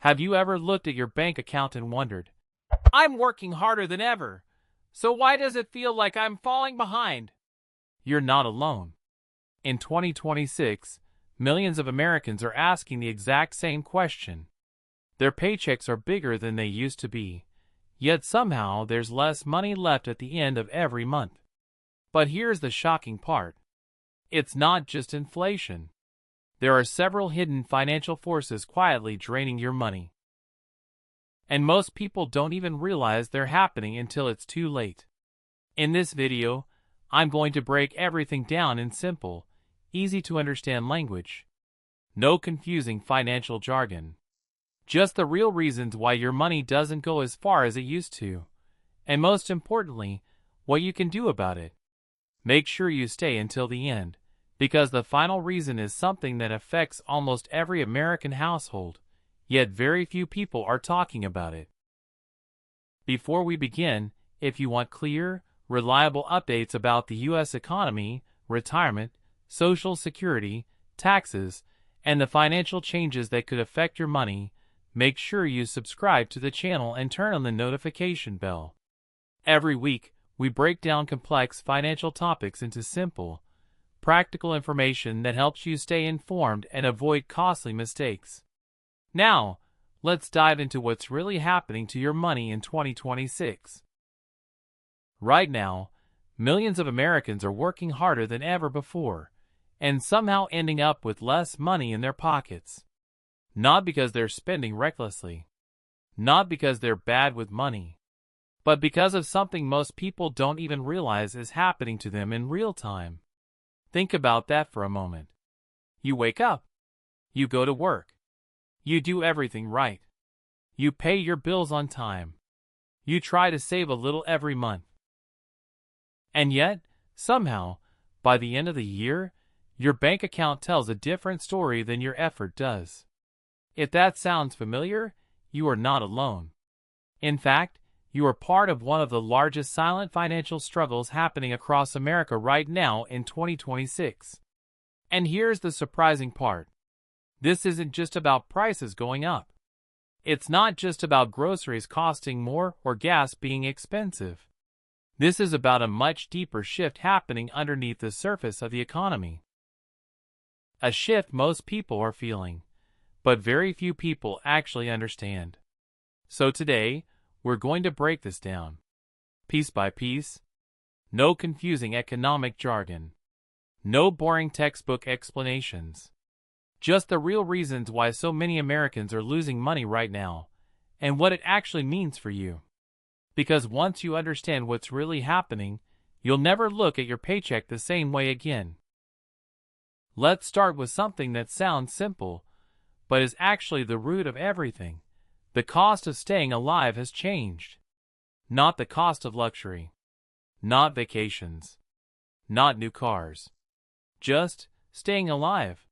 Have you ever looked at your bank account and wondered, I'm working harder than ever, so why does it feel like I'm falling behind? You're not alone. In 2026, millions of Americans are asking the exact same question. Their paychecks are bigger than they used to be, yet somehow there's less money left at the end of every month. But here's the shocking part. It's not just inflation. There are several hidden financial forces quietly draining your money. And most people don't even realize they're happening until it's too late. In this video, I'm going to break everything down in simple, easy to understand language. No confusing financial jargon. Just the real reasons why your money doesn't go as far as it used to. And most importantly, what you can do about it. Make sure you stay until the end, because the final reason is something that affects almost every American household, yet very few people are talking about it. Before we begin, if you want clear, reliable updates about the U.S. economy, retirement, Social Security, taxes, and the financial changes that could affect your money, make sure you subscribe to the channel and turn on the notification bell. Every week, we break down complex financial topics into simple, practical information that helps you stay informed and avoid costly mistakes. Now, let's dive into what's really happening to your money in 2026. Right now, millions of Americans are working harder than ever before, and somehow ending up with less money in their pockets. Not because they're spending recklessly, not because they're bad with money, but because of something most people don't even realize is happening to them in real time. Think about that for a moment. You wake up. You go to work. You do everything right. You pay your bills on time. You try to save a little every month. And yet, somehow, by the end of the year, your bank account tells a different story than your effort does. If that sounds familiar, you are not alone. In fact, you are part of one of the largest silent financial struggles happening across America right now in 2026. And here's the surprising part. This isn't just about prices going up. It's not just about groceries costing more or gas being expensive. This is about a much deeper shift happening underneath the surface of the economy. A shift most people are feeling, but very few people actually understand. So today, we're going to break this down, piece by piece. No confusing economic jargon. No boring textbook explanations. Just the real reasons why so many Americans are losing money right now, and what it actually means for you. Because once you understand what's really happening, you'll never look at your paycheck the same way again. Let's start with something that sounds simple, but is actually the root of everything. The cost of staying alive has changed. Not the cost of luxury. Not vacations. Not new cars. Just staying alive.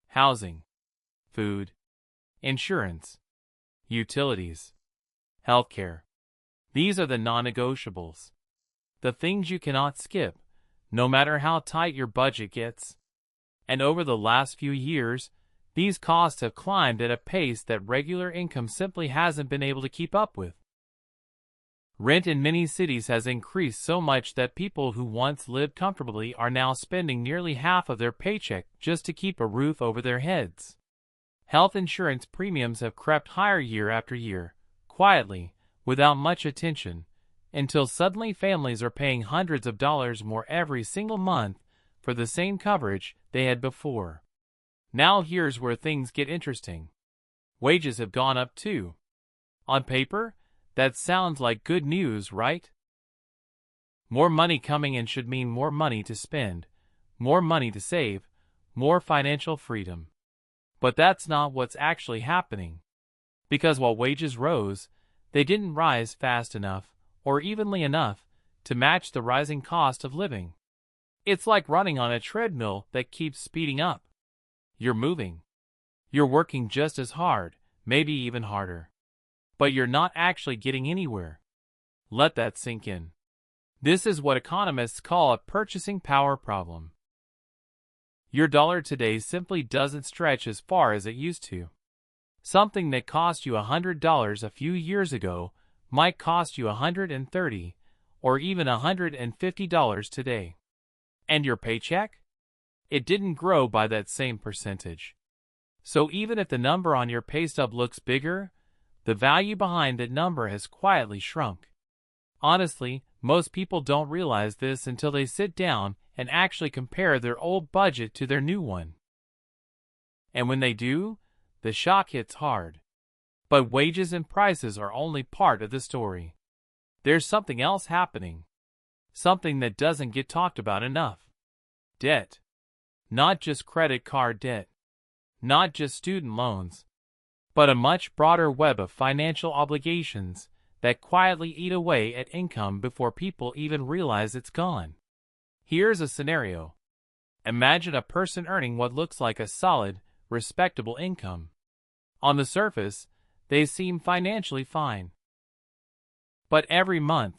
Housing. Food. Insurance. Utilities. Healthcare. These are the non-negotiables. The things you cannot skip, no matter how tight your budget gets. And over the last few years, these costs have climbed at a pace that regular income simply hasn't been able to keep up with. Rent in many cities has increased so much that people who once lived comfortably are now spending nearly half of their paycheck just to keep a roof over their heads. Health insurance premiums have crept higher year after year, quietly, without much attention, until suddenly families are paying hundreds of dollars more every single month for the same coverage they had before. Now here's where things get interesting. Wages have gone up too. On paper, that sounds like good news, right? More money coming in should mean more money to spend, more money to save, more financial freedom. But that's not what's actually happening. Because while wages rose, they didn't rise fast enough, or evenly enough, to match the rising cost of living. It's like running on a treadmill that keeps speeding up. You're moving. You're working just as hard, maybe even harder. But you're not actually getting anywhere. Let that sink in. This is what economists call a purchasing power problem. Your dollar today simply doesn't stretch as far as it used to. Something that cost you $100 a few years ago might cost you $130 or even $150 today. And your paycheck? It didn't grow by that same percentage. So even if the number on your pay stub looks bigger, the value behind that number has quietly shrunk. Honestly, most people don't realize this until they sit down and actually compare their old budget to their new one. And when they do, the shock hits hard. But wages and prices are only part of the story. There's something else happening. Something that doesn't get talked about enough. Debt. Not just credit card debt. Not just student loans. But a much broader web of financial obligations that quietly eat away at income before people even realize it's gone. Here's a scenario. Imagine a person earning what looks like a solid, respectable income. On the surface, they seem financially fine. But every month,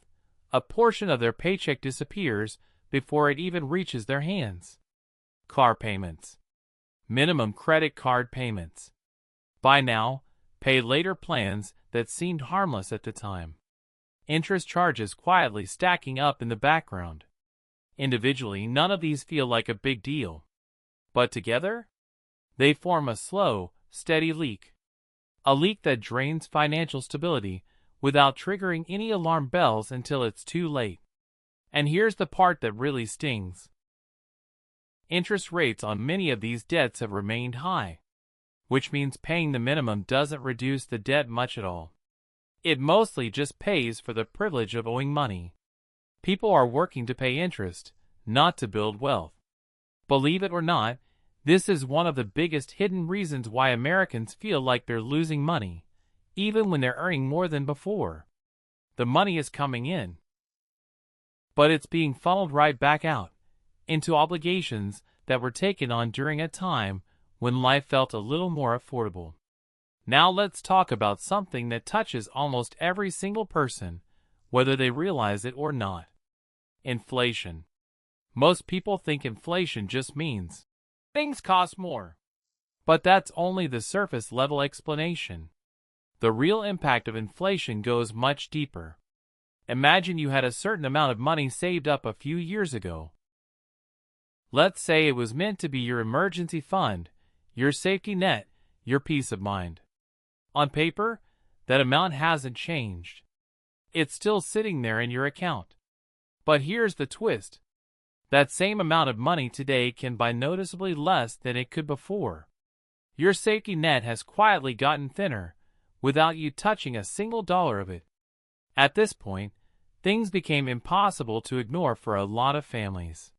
a portion of their paycheck disappears before it even reaches their hands. Car payments. Minimum credit card payments. Buy now, pay later plans that seemed harmless at the time. Interest charges quietly stacking up in the background. Individually, none of these feel like a big deal. But together, they form a slow, steady leak. A leak that drains financial stability without triggering any alarm bells until it's too late. And here's the part that really stings. Interest rates on many of these debts have remained high, which means paying the minimum doesn't reduce the debt much at all. It mostly just pays for the privilege of owing money. People are working to pay interest, not to build wealth. Believe it or not, this is one of the biggest hidden reasons why Americans feel like they're losing money, even when they're earning more than before. The money is coming in, but it's being funneled right back out, into obligations that were taken on during a time when life felt a little more affordable. Now let's talk about something that touches almost every single person, whether they realize it or not. Inflation. Most people think inflation just means things cost more. But that's only the surface level explanation. The real impact of inflation goes much deeper. Imagine you had a certain amount of money saved up a few years ago. Let's say it was meant to be your emergency fund, your safety net, your peace of mind. On paper, that amount hasn't changed. It's still sitting there in your account. But here's the twist. That same amount of money today can buy noticeably less than it could before. Your safety net has quietly gotten thinner, without you touching a single dollar of it. At this point, things became impossible to ignore for a lot of families.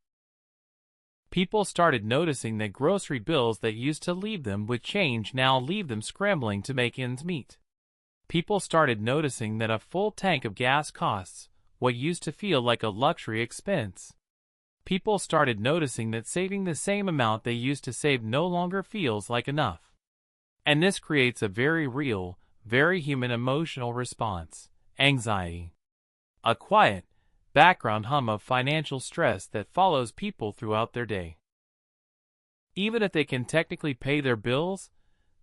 People started noticing that grocery bills that used to leave them with change now leave them scrambling to make ends meet. People started noticing that a full tank of gas costs what used to feel like a luxury expense. People started noticing that saving the same amount they used to save no longer feels like enough. And this creates a very real, very human emotional response: anxiety. A quiet, background hum of financial stress that follows people throughout their day. Even if they can technically pay their bills,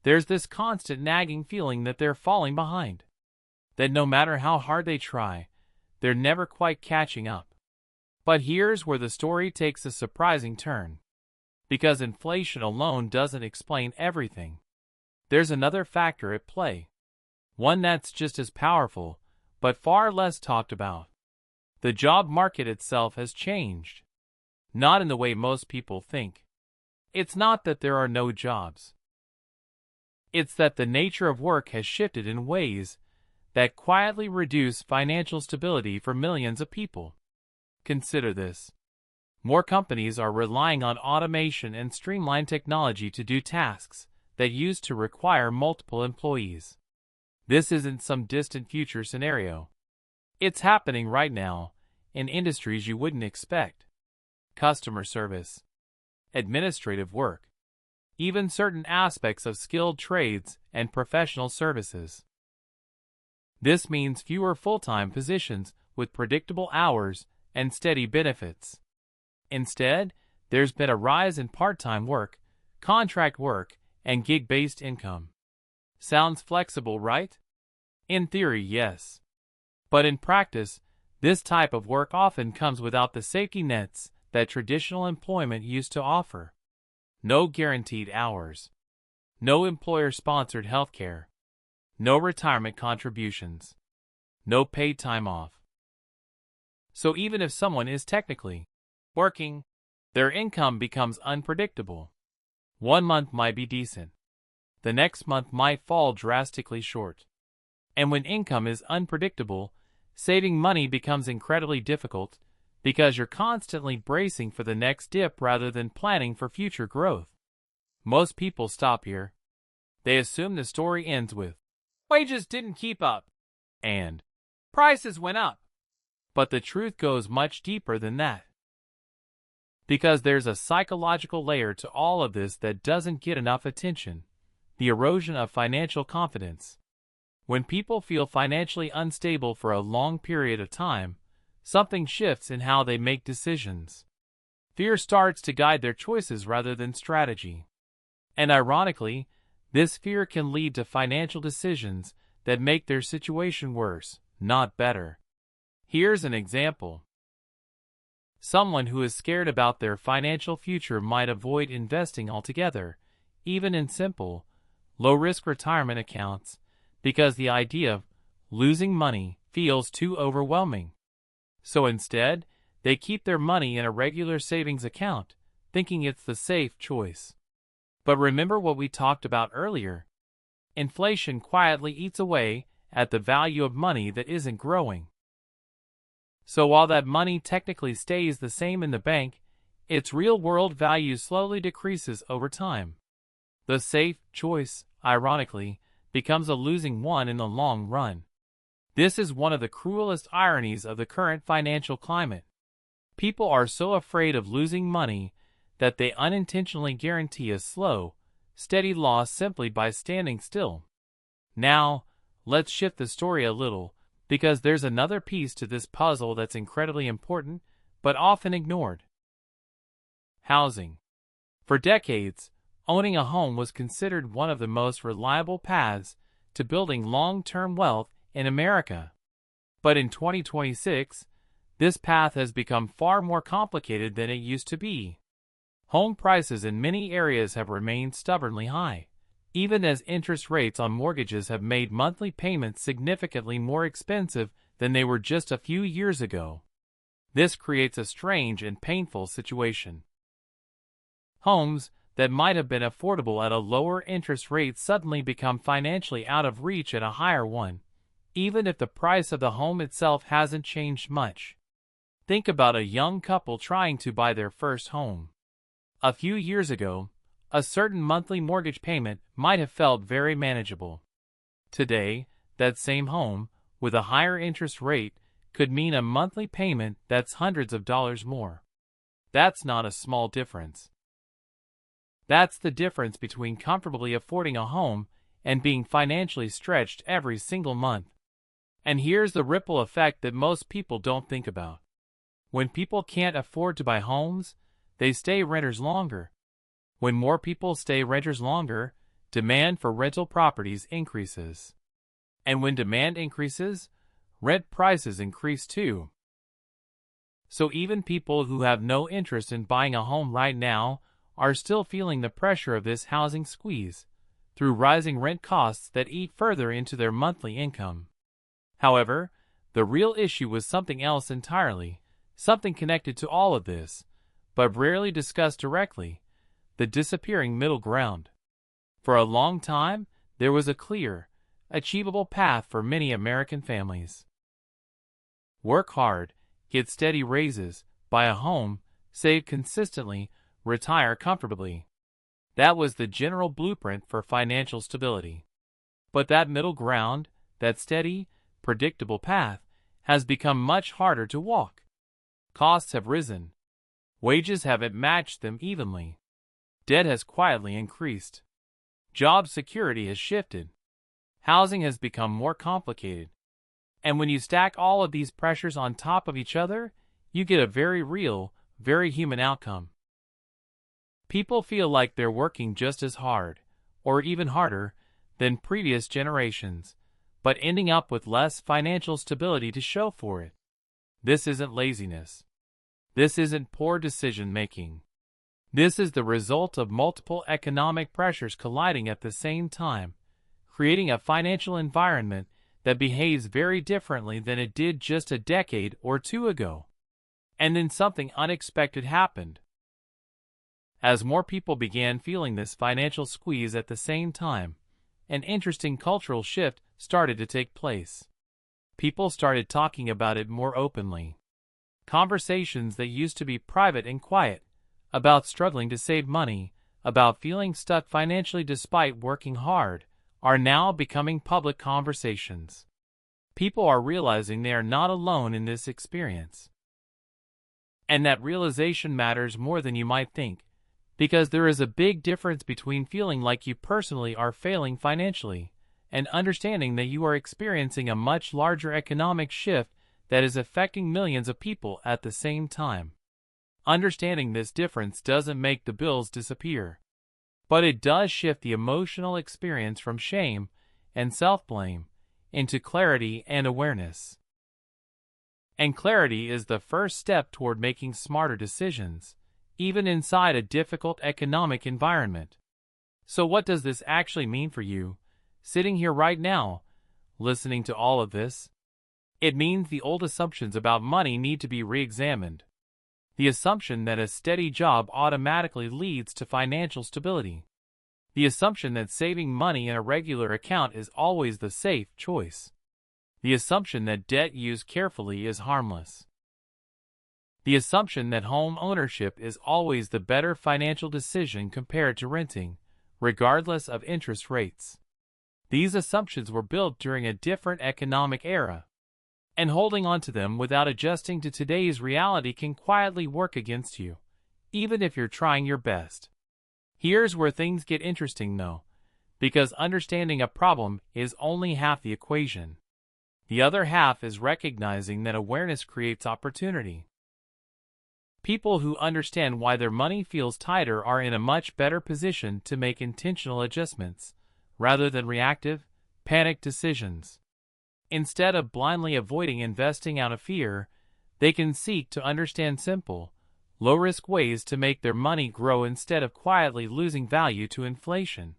there's this constant nagging feeling that they're falling behind. That no matter how hard they try, they're never quite catching up. But here's where the story takes a surprising turn. Because inflation alone doesn't explain everything. There's another factor at play. One that's just as powerful, but far less talked about. The job market itself has changed. Not in the way most people think. It's not that there are no jobs. It's that the nature of work has shifted in ways that quietly reduce financial stability for millions of people. Consider this. More companies are relying on automation and streamlined technology to do tasks that used to require multiple employees. This isn't some distant future scenario. It's happening right now, in industries you wouldn't expect. Customer service, administrative work, even certain aspects of skilled trades and professional services. This means fewer full-time positions with predictable hours and steady benefits. Instead, there's been a rise in part-time work, contract work, and gig-based income. Sounds flexible, right? In theory, yes. But in practice, this type of work often comes without the safety nets that traditional employment used to offer. No guaranteed hours. No employer-sponsored health care. No retirement contributions. No paid time off. So even if someone is technically working, their income becomes unpredictable. One month might be decent. The next month might fall drastically short. And when income is unpredictable, saving money becomes incredibly difficult because you're constantly bracing for the next dip rather than planning for future growth. Most people stop here. They assume the story ends with, wages didn't keep up, and prices went up. But the truth goes much deeper than that. Because there's a psychological layer to all of this that doesn't get enough attention: the erosion of financial confidence. When people feel financially unstable for a long period of time, something shifts in how they make decisions. Fear starts to guide their choices rather than strategy. And ironically, this fear can lead to financial decisions that make their situation worse, not better. Here's an example. Someone who is scared about their financial future might avoid investing altogether, even in simple, low-risk retirement accounts, because the idea of losing money feels too overwhelming. So instead, they keep their money in a regular savings account, thinking it's the safe choice. But remember what we talked about earlier. Inflation quietly eats away at the value of money that isn't growing. So while that money technically stays the same in the bank, its real-world value slowly decreases over time. The safe choice, ironically, becomes a losing one in the long run. This is one of the cruelest ironies of the current financial climate. People are so afraid of losing money that they unintentionally guarantee a slow, steady loss simply by standing still. Now, let's shift the story a little, because there's another piece to this puzzle that's incredibly important, but often ignored. Housing. For decades, owning a home was considered one of the most reliable paths to building long-term wealth in America. But in 2026, this path has become far more complicated than it used to be. Home prices in many areas have remained stubbornly high, even as interest rates on mortgages have made monthly payments significantly more expensive than they were just a few years ago. This creates a strange and painful situation. Homes that might have been affordable at a lower interest rate suddenly become financially out of reach at a higher one, even if the price of the home itself hasn't changed much. Think about a young couple trying to buy their first home. A few years ago, a certain monthly mortgage payment might have felt very manageable. Today, that same home, with a higher interest rate, could mean a monthly payment that's hundreds of dollars more. That's not a small difference. That's the difference between comfortably affording a home and being financially stretched every single month. And here's the ripple effect that most people don't think about. When people can't afford to buy homes, they stay renters longer. When more people stay renters longer, demand for rental properties increases. And when demand increases, rent prices increase too. So even people who have no interest in buying a home right now are still feeling the pressure of this housing squeeze through rising rent costs that eat further into their monthly income. However, the real issue was something else entirely, something connected to all of this, but rarely discussed directly: the disappearing middle ground. For a long time, there was a clear, achievable path for many American families. Work hard, get steady raises, buy a home, save consistently, retire comfortably. That was the general blueprint for financial stability. But that middle ground, that steady, predictable path, has become much harder to walk. Costs have risen. Wages haven't matched them evenly. Debt has quietly increased. Job security has shifted. Housing has become more complicated. And when you stack all of these pressures on top of each other, you get a very real, very human outcome. People feel like they're working just as hard, or even harder, than previous generations, but ending up with less financial stability to show for it. This isn't laziness. This isn't poor decision-making. This is the result of multiple economic pressures colliding at the same time, creating a financial environment that behaves very differently than it did just a decade or two ago. And then something unexpected happened. As more people began feeling this financial squeeze at the same time, an interesting cultural shift started to take place. People started talking about it more openly. Conversations that used to be private and quiet, about struggling to save money, about feeling stuck financially despite working hard, are now becoming public conversations. People are realizing they are not alone in this experience. And that realization matters more than you might think, because there is a big difference between feeling like you personally are failing financially and understanding that you are experiencing a much larger economic shift that is affecting millions of people at the same time. Understanding this difference doesn't make the bills disappear, but it does shift the emotional experience from shame and self-blame into clarity and awareness. And clarity is the first step toward making smarter decisions, even inside a difficult economic environment. So what does this actually mean for you, sitting here right now, listening to all of this? It means the old assumptions about money need to be re-examined. The assumption that a steady job automatically leads to financial stability. The assumption that saving money in a regular account is always the safe choice. The assumption that debt used carefully is harmless. The assumption that home ownership is always the better financial decision compared to renting, regardless of interest rates. These assumptions were built during a different economic era, and holding on to them without adjusting to today's reality can quietly work against you, even if you're trying your best. Here's where things get interesting though, because understanding a problem is only half the equation. The other half is recognizing that awareness creates opportunity. People who understand why their money feels tighter are in a much better position to make intentional adjustments, rather than reactive, panicked decisions. Instead of blindly avoiding investing out of fear, they can seek to understand simple, low-risk ways to make their money grow instead of quietly losing value to inflation.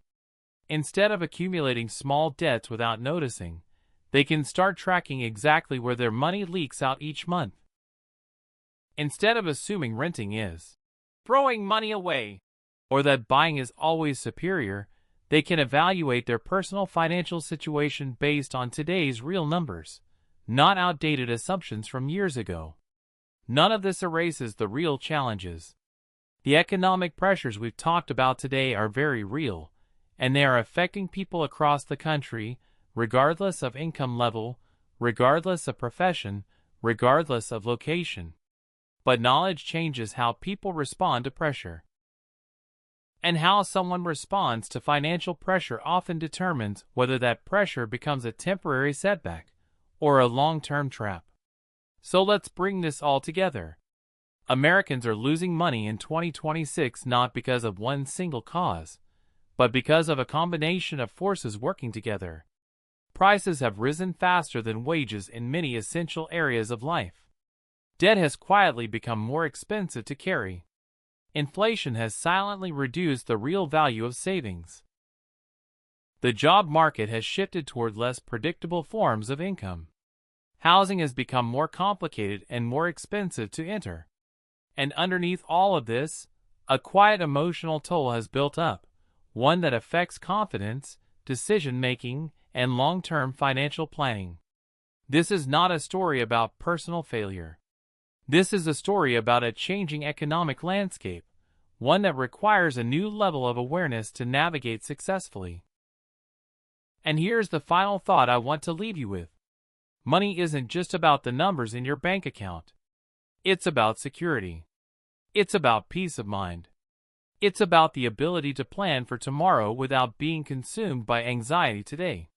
Instead of accumulating small debts without noticing, they can start tracking exactly where their money leaks out each month. Instead of assuming renting is throwing money away, or that buying is always superior, they can evaluate their personal financial situation based on today's real numbers, not outdated assumptions from years ago. None of this erases the real challenges. The economic pressures we've talked about today are very real, and they are affecting people across the country, regardless of income level, regardless of profession, regardless of location. But knowledge changes how people respond to pressure. And how someone responds to financial pressure often determines whether that pressure becomes a temporary setback or a long-term trap. So let's bring this all together. Americans are losing money in 2026 not because of one single cause, but because of a combination of forces working together. Prices have risen faster than wages in many essential areas of life. Debt has quietly become more expensive to carry. Inflation has silently reduced the real value of savings. The job market has shifted toward less predictable forms of income. Housing has become more complicated and more expensive to enter. And underneath all of this, a quiet emotional toll has built up, one that affects confidence, decision-making, and long-term financial planning. This is not a story about personal failure. This is a story about a changing economic landscape, one that requires a new level of awareness to navigate successfully. And here's the final thought I want to leave you with. Money isn't just about the numbers in your bank account. It's about security. It's about peace of mind. It's about the ability to plan for tomorrow without being consumed by anxiety today.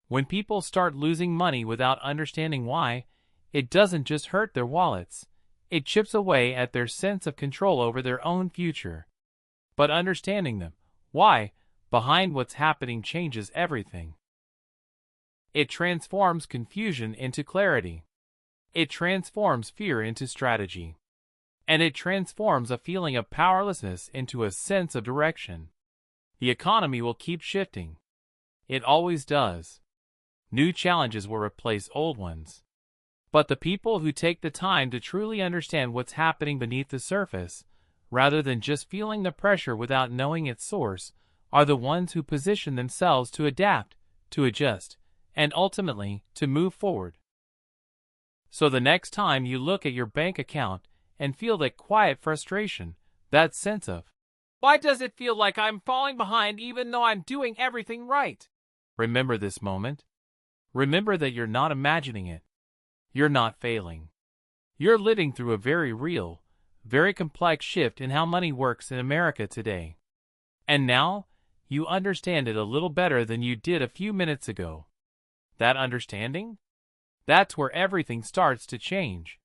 When people start losing money without understanding why, it doesn't just hurt their wallets, it chips away at their sense of control over their own future. But understanding them, why, behind what's happening changes everything. It transforms confusion into clarity. It transforms fear into strategy. And it transforms a feeling of powerlessness into a sense of direction. The economy will keep shifting. It always does. New challenges will replace old ones. But the people who take the time to truly understand what's happening beneath the surface, rather than just feeling the pressure without knowing its source, are the ones who position themselves to adapt, to adjust, and ultimately to move forward. So the next time you look at your bank account and feel that quiet frustration, that sense of, why does it feel like I'm falling behind even though I'm doing everything right? Remember this moment. Remember that you're not imagining it. You're not failing. You're living through a very real, very complex shift in how money works in America today. And now, you understand it a little better than you did a few minutes ago. That understanding? That's where everything starts to change.